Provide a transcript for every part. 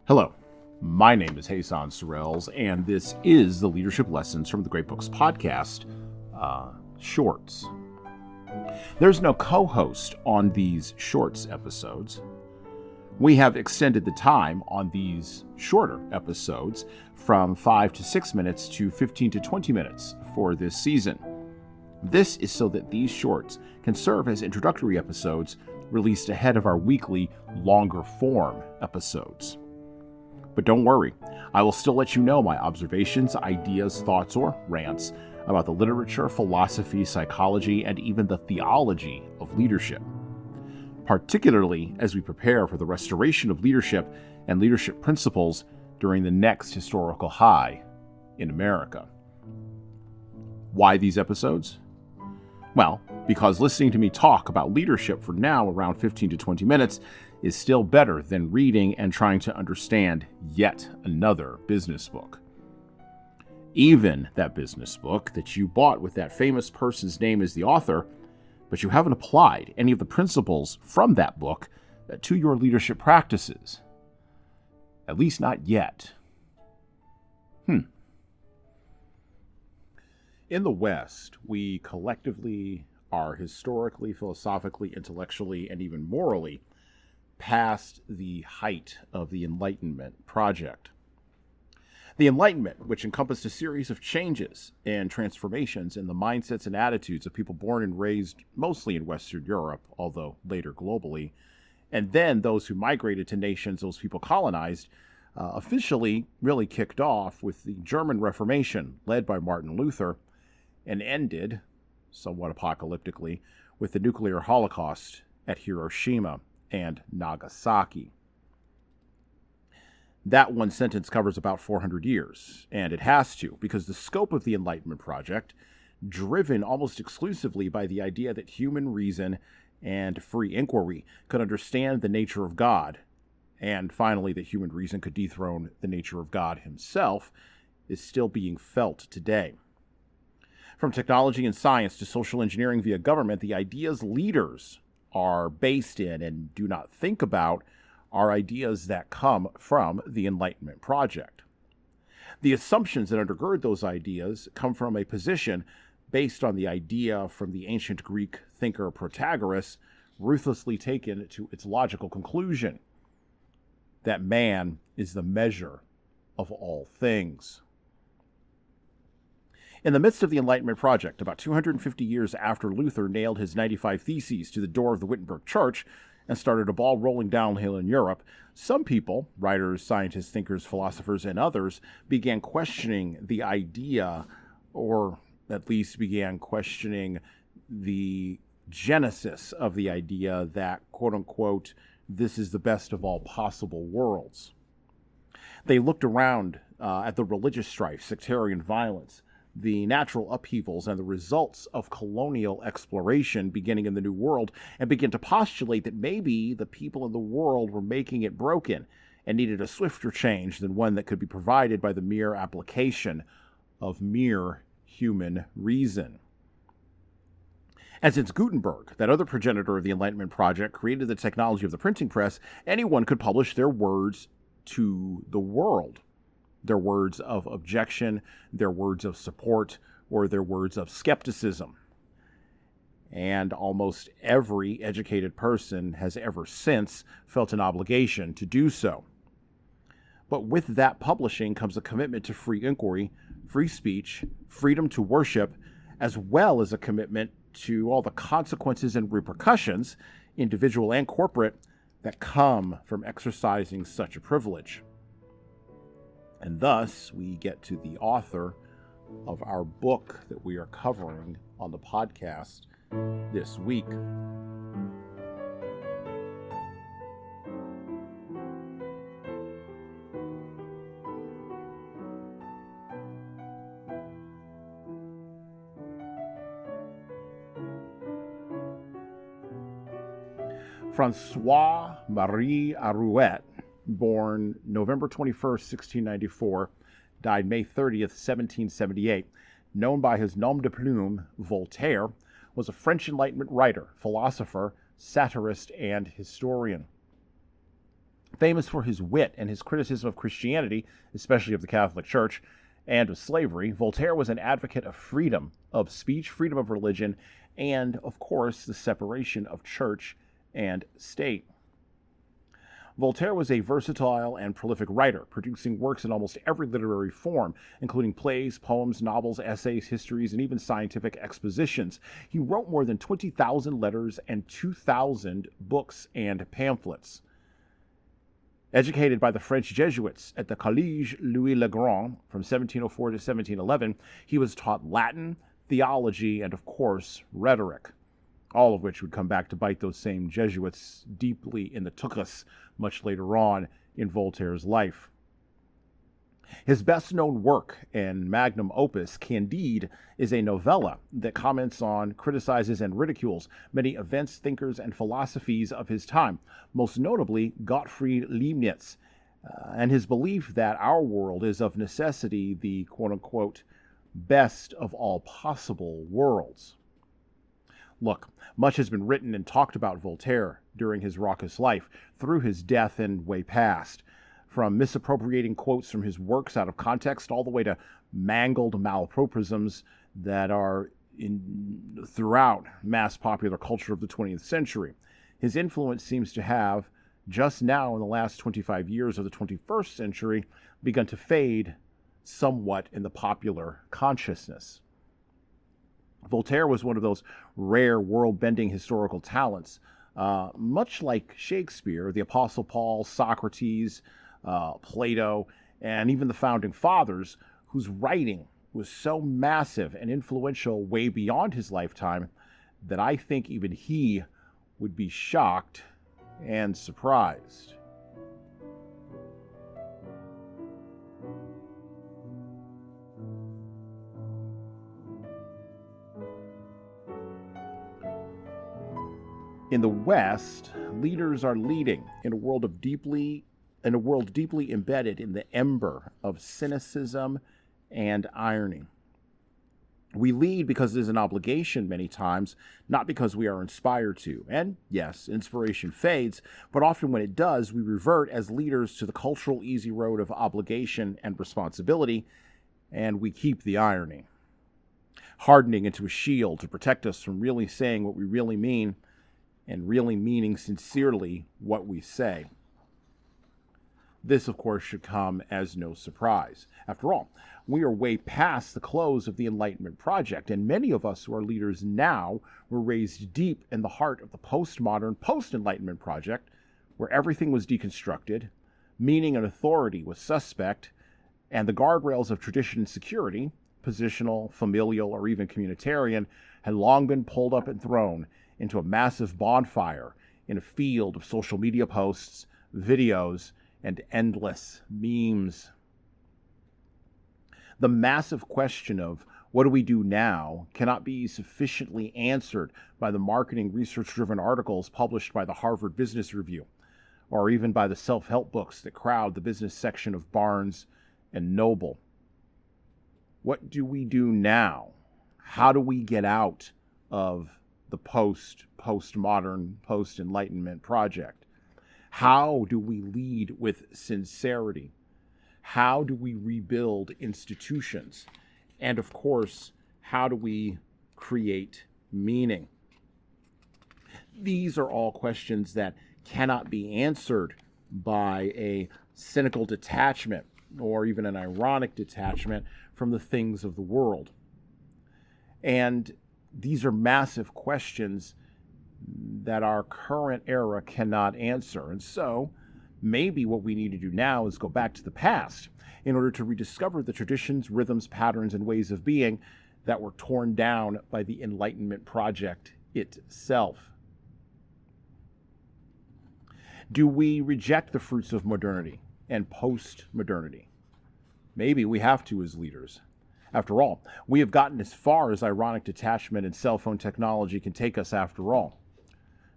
Hello, my name is Hassan Sorrells, and this is the Leadership Lessons from the Great Books podcast, shorts. There's no co-host on these shorts episodes. We have extended the time on these shorter episodes from 5 to 6 minutes to 15 to 20 minutes for this season. This is so that these shorts can serve as introductory episodes released ahead of our weekly, longer form episodes. But don't worry, I will still let you know my observations, ideas, thoughts, or rants about the literature, philosophy, psychology, and even the theology of leadership, particularly as we prepare for the restoration of leadership and leadership principles during the next historical high in America. Why these episodes? Well, because listening to me talk about leadership for now around 15 to 20 minutes is still better than reading and trying to understand yet another business book. Even that business book that you bought with that famous person's name as the author, but you haven't applied any of the principles from that book to your leadership practices. At least not yet. In the West, we collectively are historically, philosophically, intellectually, and even morally past the height of the Enlightenment project. The Enlightenment, which encompassed a series of changes and transformations in the mindsets and attitudes of people born and raised mostly in Western Europe, although later globally, and then those who migrated to nations those people colonized, officially really kicked off with the German Reformation led by Martin Luther and ended, somewhat apocalyptically, with the nuclear holocaust at Hiroshima and Nagasaki. That one sentence covers about 400 years, and it has to, because the scope of the Enlightenment project, driven almost exclusively by the idea that human reason and free inquiry could understand the nature of God, and finally that human reason could dethrone the nature of God himself, is still being felt today. From technology and science to social engineering via government, the ideas leaders are based in and do not think about are ideas that come from the Enlightenment project. The assumptions that undergird those ideas come from a position based on the idea from the ancient Greek thinker Protagoras, ruthlessly taken to its logical conclusion, that man is the measure of all things. In the midst of the Enlightenment project, about 250 years after Luther nailed his 95 Theses to the door of the Wittenberg Church and started a ball rolling downhill in Europe, some people, writers, scientists, thinkers, philosophers, and others, began questioning the idea, or at least began questioning the genesis of the idea that, quote-unquote, this is the best of all possible worlds. They looked around at the religious strife, sectarian violence, the natural upheavals and the results of colonial exploration beginning in the New World, and began to postulate that maybe the people in the world were making it broken and needed a swifter change than one that could be provided by the mere application of mere human reason. And since Gutenberg, that other progenitor of the Enlightenment project, created the technology of the printing press, anyone could publish their words to the world. Their words of objection, their words of support, or their words of skepticism. And almost every educated person has ever since felt an obligation to do so. But with that publishing comes a commitment to free inquiry, free speech, freedom to worship, as well as a commitment to all the consequences and repercussions, individual and corporate, that come from exercising such a privilege. And thus, we get to the author of our book that we are covering on the podcast this week. François-Marie Arouet, born November 21st, 1694, died May 30th, 1778, known by his nom de plume, Voltaire, was a French Enlightenment writer, philosopher, satirist, and historian. Famous for his wit and his criticism of Christianity, especially of the Catholic Church, and of slavery, Voltaire was an advocate of freedom of speech, freedom of religion, and, of course, the separation of church and state. Voltaire was a versatile and prolific writer, producing works in almost every literary form, including plays, poems, novels, essays, histories, and even scientific expositions. He wrote more than 20,000 letters and 2,000 books and pamphlets. Educated by the French Jesuits at the Collège Louis le Grand from 1704 to 1711, he was taught Latin, theology, and, of course, rhetoric, all of which would come back to bite those same Jesuits deeply in the tuchus much later on in Voltaire's life. His best-known work and magnum opus, Candide, is a novella that comments on, criticizes, and ridicules many events, thinkers, and philosophies of his time, most notably Gottfried Leibniz, and his belief that our world is of necessity the quote-unquote best of all possible worlds. Look, much has been written and talked about Voltaire during his raucous life, through his death and way past, from misappropriating quotes from his works out of context all the way to mangled malapropisms that are throughout mass popular culture of the 20th century. His influence seems to have, just now in the last 25 years of the 21st century, begun to fade somewhat in the popular consciousness. Voltaire was one of those rare world-bending historical talents, much like Shakespeare, the Apostle Paul, Socrates, Plato, and even the Founding Fathers, whose writing was so massive and influential way beyond his lifetime that I think even he would be shocked and surprised. In the West, leaders are leading in a world deeply embedded in the ember of cynicism and irony. We lead because it is an obligation many times, not because we are inspired to. And yes, inspiration fades, but often when it does, we revert as leaders to the cultural easy road of obligation and responsibility, and we keep the irony, hardening into a shield to protect us from really saying what we really mean and really meaning sincerely what we say. This, of course, should come as no surprise. After all, we are way past the close of the Enlightenment project, and many of us who are leaders now were raised deep in the heart of the postmodern, post-Enlightenment project, where everything was deconstructed, meaning and authority was suspect, and the guardrails of tradition and security, positional, familial, or even communitarian, had long been pulled up and thrown into a massive bonfire in a field of social media posts, videos, and endless memes. The massive question of what do we do now cannot be sufficiently answered by the marketing research-driven articles published by the Harvard Business Review, or even by the self-help books that crowd the business section of Barnes and Noble. What do we do now? How do we get out of the postmodern, post-Enlightenment project? How do we lead with sincerity? How do we rebuild institutions? And of course, how do we create meaning? These are all questions that cannot be answered by a cynical detachment or even an ironic detachment from the things of the world. And these are massive questions that our current era cannot answer. And so maybe what we need to do now is go back to the past in order to rediscover the traditions, rhythms, patterns, and ways of being that were torn down by the Enlightenment project itself. Do we reject the fruits of modernity and post-modernity? Maybe we have to as leaders. After all, we have gotten as far as ironic detachment and cell phone technology can take us after all.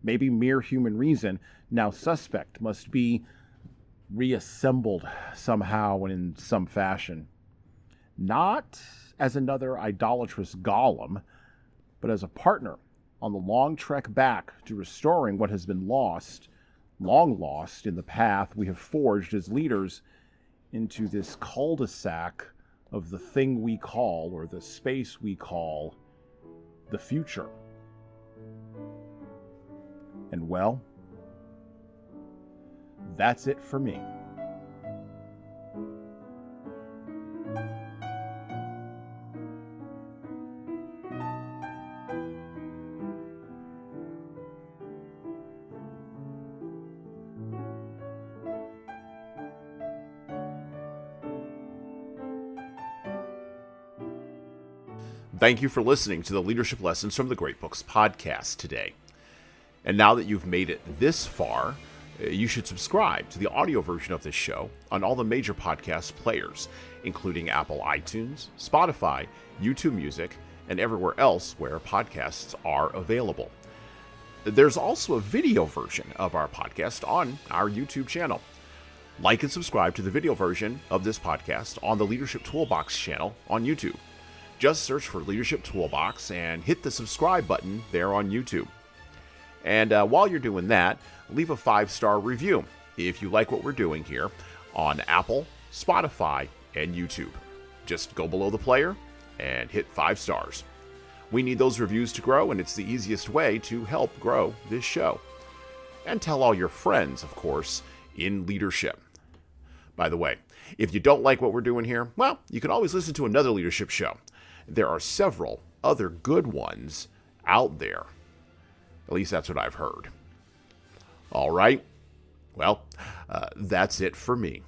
Maybe mere human reason, now suspect, must be reassembled somehow and in some fashion. Not as another idolatrous golem, but as a partner on the long trek back to restoring what has been lost long lost in the path we have forged as leaders into this cul-de-sac of the thing we call, or the space we call, the future. And well, that's it for me. Thank you for listening to the Leadership Lessons from the Great Books podcast today. And now that you've made it this far, you should subscribe to the audio version of this show on all the major podcast players, including Apple iTunes, Spotify, YouTube Music, and everywhere else where podcasts are available. There's also a video version of our podcast on our YouTube channel. Like and subscribe to the video version of this podcast on the Leadership Toolbox channel on YouTube. Just search for Leadership Toolbox and hit the subscribe button there on YouTube. And while you're doing that, leave a 5-star review if you like what we're doing here on Apple, Spotify, and YouTube. Just go below the player and hit 5 stars. We need those reviews to grow, and it's the easiest way to help grow this show. And tell all your friends, of course, in leadership. By the way, if you don't like what we're doing here, well, you can always listen to another leadership show. There are several other good ones out there. At least that's what I've heard. All right. Well, that's it for me.